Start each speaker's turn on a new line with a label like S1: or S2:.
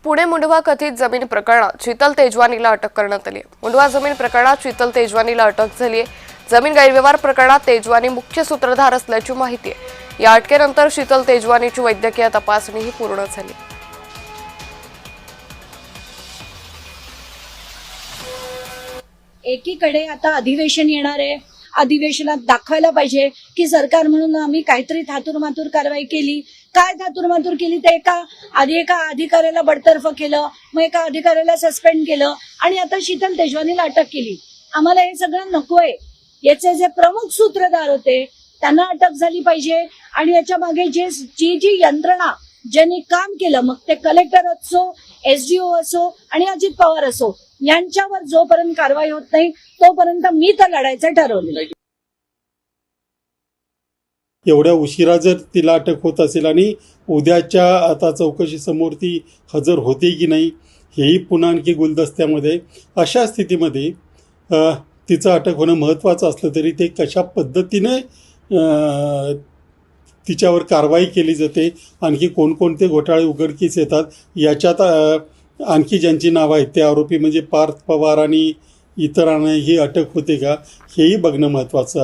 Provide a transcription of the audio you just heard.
S1: पुणे मुंढवा कथित जमीन प्रकरणात शीतल तेजवानीला अटक करण्यात आली आहे। मुंढवा जमीन प्रकरणात शीतल तेजवानीला अटक झाली आहे। जमीन गैरव्यवहार प्रकरणात तेजवानी मुख्य सूत्रधार असल्याची माहिती आहे। या अटकेनंतर शीतल तेजवानीची वैद्यकीय तपासणीही पूर्ण झाली।
S2: एकीकडे आता अधिवेशन येणार आहे, अधिवेशनात दाखवायला पाहिजे की सरकार म्हणून आम्ही काहीतरी थातुरमातुर कारवाई केली। काय थातुरमातुर केली ते एका अधिकाऱ्याला बडतर्फ केलं, मग एका अधिकाऱ्याला सस्पेंड केलं आणि आता शीतल तेजवानीला अटक केली। आम्हाला हे सगळं नकोय। याचे जे प्रमुख सूत्रधार होते त्यांना अटक झाली पाहिजे आणि याच्या मागे जी यंत्रणा ज्यांनी काम केलं, मग ते कलेक्टर असो, SDO असो आणि अजित पवार असो, यांच्यावर जोपर्यंत कारवाई होत नाही तोपर्यंत मी तर लढायचं ठरवलं।
S3: एवढ्या उशिरा जर तिला अटक होत असेल आणि उद्याच्या आता चौकशी समोर ती हजर होते की नाही हेही पुन्हा आणखी गुलदस्त्यामध्ये, अशा स्थितीमध्ये तिचं अटक होणं महत्त्वाचं असलं तरी ते कशा पद्धतीने तिच्यावर कारवाई केली जाते, आणखी कोणकोणते घोटाळे उघडकीस येतात, याच्यात आणखी ज्यांची नावं आहेत ते आरोपी म्हणजे पार्थ पवार आणि इतरांना ही अटक होते का हेही बघणं महत्त्वाचं आहे।